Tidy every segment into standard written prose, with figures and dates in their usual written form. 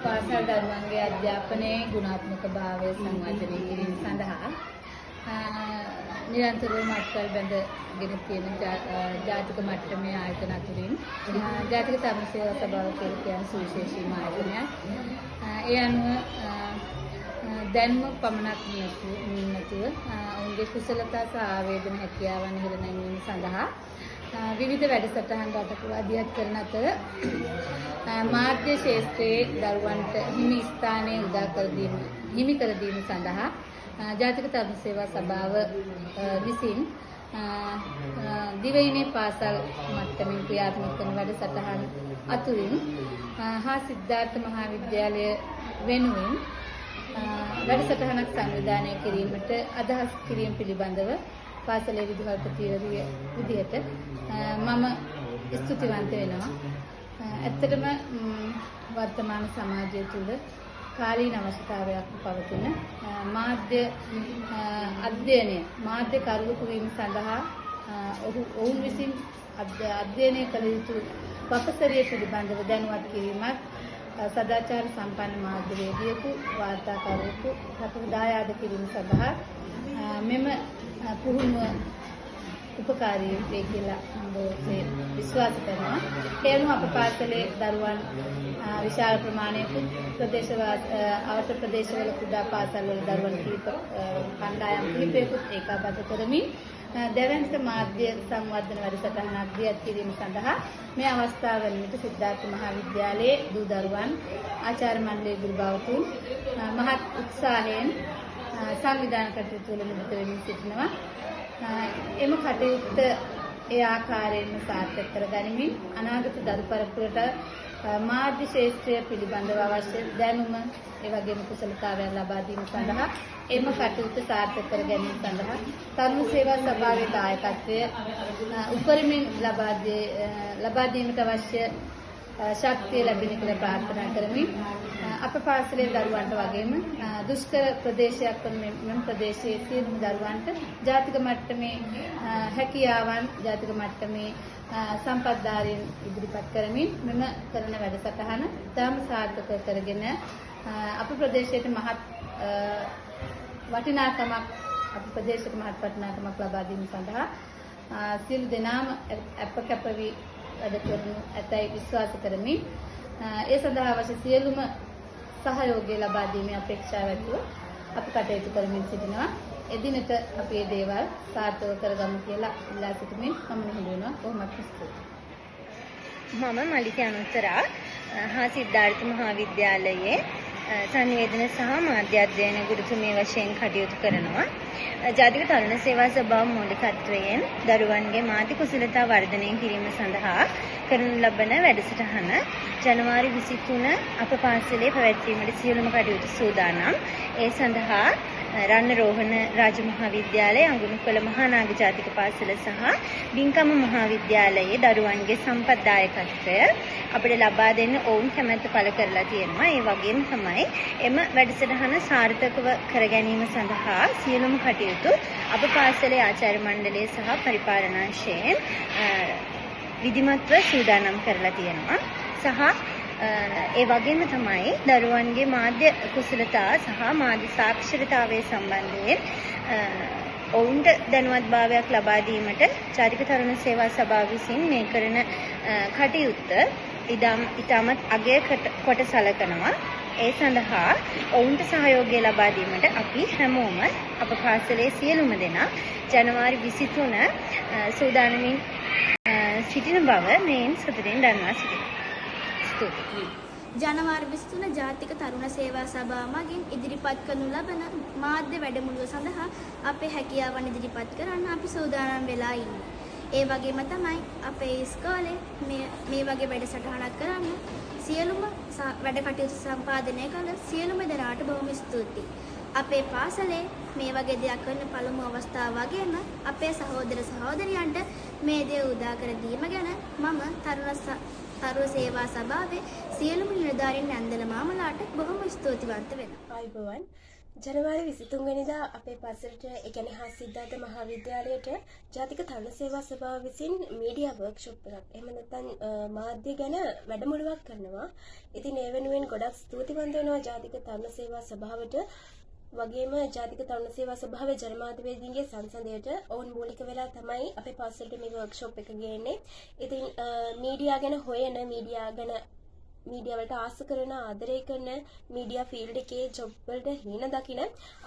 පාසල් දරුවන්ගේ අධ්‍යාපනයේ ගුණාත්මක භාවය සංවර්ධනය කිරීම සඳහා නිරන්තරව මට්ටල් බැඳගෙන තියෙන ජාතික මට්ටමේ ආයතන අතරින් ජාතික තරුණ සේවා සභාව කියලා කියන සුවිශේෂී ආයතනයක්. ඒ අනුව දැන්ම පමණක් නැතුව ඔවුන්ගේ කුසලතා සහ ආවේදන හැකියාවන් ඉහළ නැංවීම සඳහා විවිධ වැඩසටහන් රටකවාදියක් කරන අතර මාධ්‍ය ශාස්ත්‍රයේ දරුවන්ට හිමි ස්ථානයේ හිමි කර දීම සඳහා ජාතික තරුණ සේවා සභාව විසින් දිවයිනේ පාසල් මට්ටමින් ක්‍රියාත්මක කරන වැඩසටහන් අතුරින් හා සිද්ධාර්ථ මහාවිද්‍යාලය වෙනුවෙන් වැඩසටහනක් සංවිධානය කිරීමට අදහස් කිරීම පිළිබඳව පාසලේ විදුහල්පතිවරිය විදිහට මම ස්තුතිවන්ත වෙනවා. ඇත්තටම වර්තමාන සමාජය තුළ කාලීන අවශ්‍යතාවයක් පවතින මාධ්‍ය අධ්‍යයනය මාධ්‍ය කරුණු වීම සඳහා ඔවුන් විසින් අධ්‍යයනය කළ යුතු වපසරිය පිළිබඳව දැනුවත් කිරීමක් සදාචාර සම්පන්න මාධ්‍යවේදියෙකු වාර්තාකරුවෙකු රටට දායාද කිරීම සඳහා මෙම පුහුණුව උපකාරී වේ කියලා මම විශ්වාස කරනවා. ඒ අනුව අප පාසලේ දරුවන් විශාල ප්‍රමාණයක අවත ප්‍රදේශවල කුඩා පාසල්වල දරුවන් කණ්ඩායම් කිහිපයකුත් ඒකාබද්ධ කරමින් දැවැන්ත මාධ්‍ය සංවර්ධන වැඩසටහනක් දියත් කිරීම සඳහා මේ අවස්ථාව වලට සිද්ධාර්ථ මහාවිද්‍යාලයේ දූ දරුවන් ආචාර්ය මණ්ඩලයේ ගුරු භාවතුන් මහත් උත්සාහයෙන් සංවිධානය කටයුතු වල නිරත වෙමින් සිටිනවා. එම කටයුත්ත ඒ ආකාරයෙන්ම සාර්ථක කර ගනිමින් අනාගත දරු පරපුරට මාධ්‍ය ශාස්ත්‍රය පිළිබඳව අවශ්‍ය දැනුම ඒ වගේම කුසලතාවයන් ලබා දීම සඳහා එම කටයුත්ත සාර්ථක කර ගැනීම සඳහා තරුණ සේවා සභාවේ දායකත්වය උපරිමයෙන් ලබා දීමට අවශ්‍ය ශක්තිය ලැබෙන කියලා ප්‍රාර්ථනා කරමින් අප පාසලේ දරුවන්ට වගේම දුෂ්කර ප්‍රදේශයක් වන මෙම ප්‍රදේශයේ සියලු දරුවන්ට ජාතික මට්ටමේ හැකියාවන් ජාතික මට්ටමේ සම්පත්ධාරීන් ඉදිරිපත් කරමින් මෙම කරන වැඩසටහන තාම සාර්ථක කරගෙන අප ප්‍රදේශයට මහත් වටිනාකමක් ලබා දීම සඳහා සියලු දෙනාම අප වී වැඩ කරනු ඇතැයි විශ්වාස කරමින් ඒ සඳහා අවශ්‍ය සියලුම සහයෝගය ලබා දීමේ අපේක්ෂාව ඇතුව අපි කටයුතු කරමින් සිටිනවා. එදිනට අපි මේ දේවල් සාර්ථක කරගමු කියලා ඉල්ලා සිටිමින් මම නිහඬ වෙනවා. කොහොමත් ස්තුතියි. මම මලිකා අනුත්තරා හා සිද්ධාර්ථ මහාවිද්‍යාලයේ සංවේදන සහ මාධ්‍ය අධ්‍යයන ගුරුතුමිය වශයෙන් කටයුතු කරනවා. ජාතික තරුණ සේවා සභාව මූලිකත්වයෙන් දරුවන්ගේ මාධ්‍ය කුසලතා වර්ධනය කිරීම සඳහා කරනු ලබන වැඩසටහන ජනවාරි 23 අප පාසලේ පැවැත්වීමට සියලුම කටයුතු සූදානම්. ඒ සඳහා රන්න රෝහණ රාජ මහාවිද්‍යාලයේ අඟුණුපොළ මහානාග ජාතික පාසල සහ බින්කම මහාවිද්‍යාලයේ දරුවන්ගේ සම්පත්දායකත්වය අපිට ලබා දෙන්න ඔවුන් කැමැත්ත පළ කරලා තියෙනවා. ඒ වගේම තමයි එම වැඩසටහන සාර්ථකව කර ගැනීම සඳහා සියලුම කටයුතු අප පාසලේ ආචාර්ය මණ්ඩලය සහ පරිපාලනාංශයෙන් විධිමත්ව සූදානම් කරලා තියෙනවා. සහ ඒ වගේම තමයි දරුවන්ගේ මාධ්‍ය කුසලතා සහ මාධ්‍ය සාක්ෂරතාවය සම්බන්ධයෙන් ඔවුන්ට දැනුවත්භාවයක් ලබා දීමට ජාතික තරුණ සේවා සභාව විසින් මේ කරන කටයුත්ත ඉතාමත් අගය කොට සලකනවා. ඒ සඳහා ඔවුන්ට සහයෝගය ලබා දීමට අපි හැමෝම අප පාසලේ සියලුම දෙනා ජනවාරි 23 සූදානමින් සිටින බව මෙයින් සතුටින් දන්වා සිටිනවා. ජනවාරි 23 ජාතික තරුණ සේවා සභාව මගින් ඉදිරිපත් කරනු ලබන මාධ්‍ය වැඩමුළුව සඳහා අපේ හැකියාවන් ඉදිරිපත් කරන්න අපි සූදානම් වෙලා ඉන්නේ. ඒ වගේම තමයි අපේ ඉස්කෝලේ මේ වගේ වැඩසටහනක් කරන්න සියලුම වැඩ කටයුතු සම්පාදනය කළ සියලුම දෙනාට බොහොම ස්තුතියි. අපේ පාසලේ මේ වගේ දෙයක් කරන පළමු අවස්ථාව වගේම අපේ සහෝදර සහෝදරියන්ට මේ දේ උදා කර දීම ගැන මම තරුණ සේවා සභාවේ සියලුම නිලධාරීන් නැන්දල මාමලාට බොහොම ස්තුතිවන්ත වෙනවා. ආයුබෝවන් ජනවාරි 23 වෙනිදා අපේ පස්සට ඒ කියන්නේ හා සිද්ධාර්ථ මහාවිද්‍යාලයට ජාතික තරුණ සේවා සභාව විසින් මීඩියා වර්ක්ෂොප් එකක් එහෙම නැත්නම් මාධ්‍ය ගැන වැඩමුළුවක් කරනවා. ඉතින් ඒ වෙනුවෙන් ගොඩක් ස්තුතිවන්ත වෙනවා ජාතික තරුණ සේවා සභාවට. වගේම ජාතික තරුණ සේවා සභාවේ ජනමාධ්‍යවේදීන්ගේ සංසදයට ඔවුන් මූලික වෙලා තමයි අපේ පස්සට මේ වර්ක්ෂොප් එක ගේන්නේ. ඉතින් මීඩියා ගැන හොයන මීඩියා වලට ආස කරන ආදරය කරන මීඩියා ෆීල්ඩ් එකේ ජොබ් වලට හිණ දකින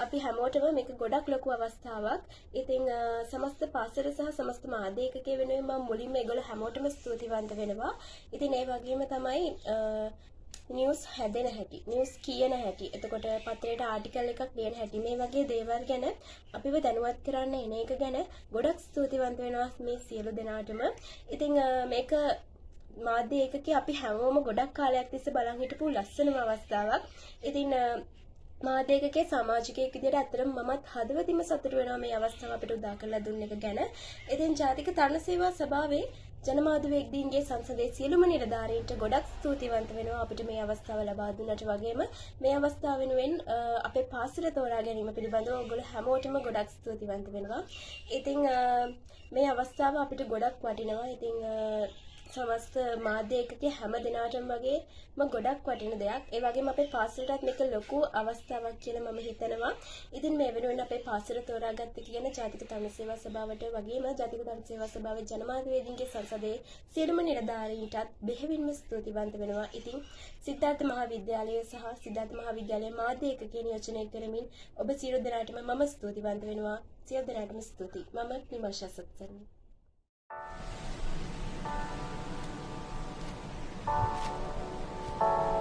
අපි හැමෝටම මේක ගොඩක් ලොකු අවස්ථාවක්. ඉතින් සමස්ත පාසල සහ සමස්ත මාධ්‍ය ඒකකයේ වෙනුවෙන් මම මුලින්ම ඒගොල්ලෝ හැමෝටම ස්තුතිවන්ත වෙනවා. ඉතින් ඒ වගේම තමයි නිවුස් හැදෙන හැටි, නිවුස් කියන හැටි, එතකොට පත්‍රයට ආටිකල් එකක් ලියන හැටි, මේ වගේ දේවල් ගැන අපිව දැනුවත් කරන්න එන එක ගැන ගොඩක් ස්තුතිවන්ත වෙනවා මේ සියලු දෙනාටම. ඉතින් මේක මාධ්‍ය ඒකකේ අපි හැමෝම ගොඩක් කාලයක් තිස්සේ බලන් හිටපු ලස්සනම අවස්ථාවක්. ඉතින් මාධ්‍ය ඒකකේ සමාජිකයෙක් විදිහට අතරම මමත් හදවතින්ම සතුටු වෙනවා මේ අවස්ථාව අපිට උදා කරලා දුන්න එක ගැන. ඉතින් ජාතික තරුණ සේවා සභාවේ ජනමාධ්‍යවේදීන්ගේ සංසදයේ සියලුම නිලධාරීන්ට ගොඩක් ස්තුතිවන්ත වෙනවා අපිට මේ අවස්ථාව ලබා දුන්නට. වගේම මේ අවස්ථාව වෙනුවෙන් අපේ පාසල තෝරා ගැනීම පිළිබඳව ඔයගොල්ලෝ හැමෝටම ගොඩක් ස්තුතිවන්ත වෙනවා. ඉතින් මේ අවස්ථාව අපිට ගොඩක් වටිනවා. ඉතින් සමස්ත මාධ්‍ය ඒකකයේ හැම දිනාටම වගේම ගොඩක් වටින දෙයක්. ඒ වගේම අපේ පාසලටත් මේක ලොකු අවස්ථාවක් කියලා මම හිතනවා. ඉතින් මේ වෙනුවෙන් අපේ පාසල තෝරාගත්තේ කියන ජාතික තරුණ සේවා සභාවට වගේම ජාතික තරුණ සේවා සභාවේ ජනමාධ්‍යවේදීන්ගේ සංසදයේ සියලුම නිලධාරීන්ටත් බෙහෙවින්ම ස්තුතිවන්ත වෙනවා. ඉතින් සිද්ධාර්ථ මහාවිද්‍යාලය සහ සිද්ධාර්ථ මහාවිද්‍යාලයේ මාධ්‍ය ඒකකයේ නියෝජනය කරමින් ඔබ සියලු දෙනාටම මම ස්තුතිවන්ත වෙනවා. සියලු දෙනාටම ස්තුතියි. මම නිමර්ෂා සත්සන්. Thank you.